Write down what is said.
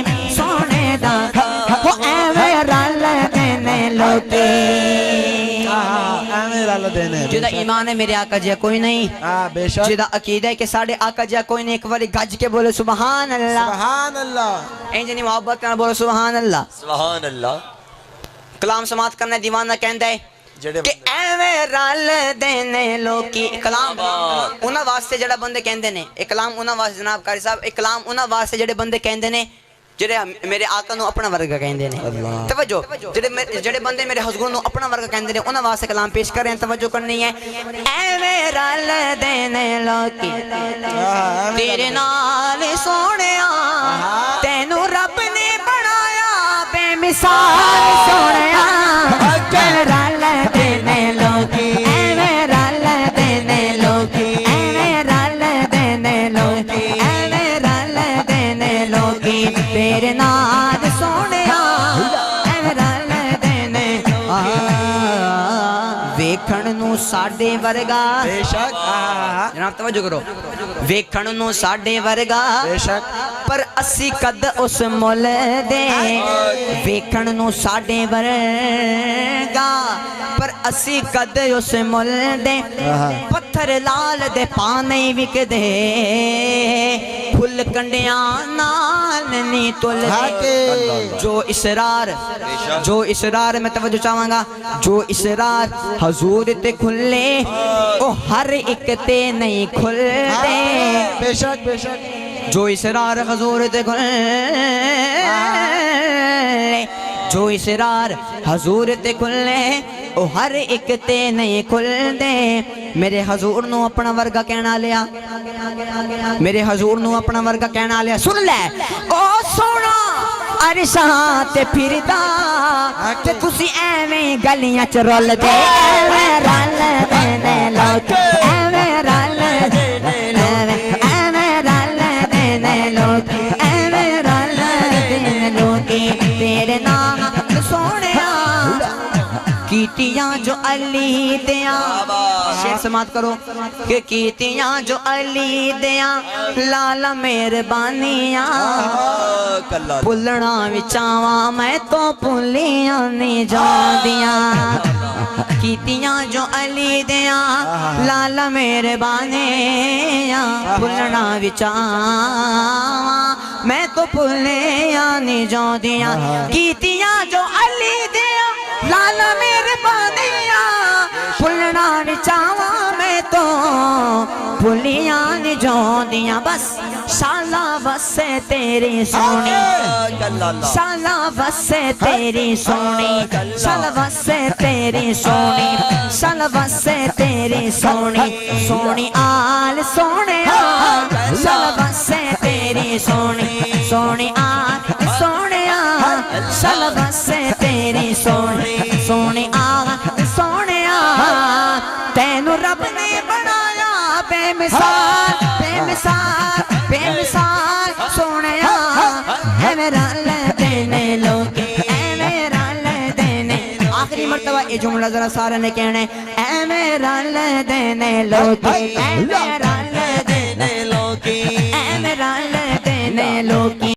نہیں سونے دا وہ ایویں رل دینے لوکی جدا ایمان ہے میرے آقا جی کوئی نہیں جدا عقیدہ ہے کہ ساڑھے آقا جی کوئی نہیں ایک باری گج کے بولے سبحان اللہ سبحان اللہ این جنی محبت کرنا بولے سبحان اللہ سبحان اللہ کلام سماعت کرنا دیوانہ کہندہ ہے کہ ایویں رل دینے لوکی کلام انہاں واسطے جڑا بندے کہندے نے کلام انہاں واسطے جناب قاری صاحب کلام انہاں واسطے جڑے بندے کہندے نے جڑے میرے آقا نو اپنا ورگا کہندے نے توجہ جڑے بندے میرے حضور نو اپنا ورگا کہندے نے انہاں واسطے کلام پیش کر رہے ہیں توجہ کرنی ہے ایویں رل دینے لوکی تیرے نال سونیا تینو رب نے بنایا بے مثال سونیا رل دینے لوکی ایویں رل دینے لوکی ایویں رل دینے لوکی ایویں رل دینے لوکی تیرے نال سونیا ایویں رل دینے ویکھن نو ساڈے ورگا بے شک جناب توجہ کرو ویکھن نو ساڈے ورگا بے شک پر اسی قد اس مول دے ویکھن نو ساڈے ورگا پر اسی قد اس مول دے پتھر لال دے پانے وک دے پھل کنڈیاں نال نہیں تل دے جو اسرار میں توجہ چاہوں گا جو اسرار حضور تے کھلے او ہر ایک تے نہیں کھل دے بے شک بے شک جو اسرار حضور تے کھلے جو اسرار حضور تے کھلے او ہر ایک تے نہیں کھل دے میرے حضور نو اپنا ورگا کہنا لیا میرے حضور نو اپنا ورگا کہنا لیا سن لے او سونا عرشاں تے پھردا تے تسی ایویں گلیاں چ رول دے ایویں رل دینے لوکی ایویں رل ایویں رل دینے لوکی ایویں رل دینے لوکی تیرے نام سونیا کیتیاں جو علی دیاں شیر سماعت کرو کہ کیتیاں جو علی دیاں لالا مہربانیاں پلنا وچاواں میں تو پلیاں نہیں جاندیاں کیتیاں جو علی دیاں لالا مہربانیاں پلنا وچاواں میں تو پلیاں نہیں جاندیاں کیتیاں جو علی دیاں لالا مہربانیاں پھلنا وچاواں میں تو پھلیاں نہیں جاندیاں بس شالا وسے تیری سونی شالا وسے تیری سونی شالا وسے تیری سونی شالا وسے تیری سونی سونی آل سونے شالا وسے تیری سونی سونی آل سونے شالا وسے تیری سونی سونی آل سونے تینو رب نے بنایا بے مثال بے مثال بے مثال سونے ایویں رل دینے لوکی ایویں رل دینے آخری مرتبہ یہ جملہ ذرا سارے نے کہنا ہے ایویں رل دینے لوکی ایویں رل دینے لوکی ایویں رل دینے لوکی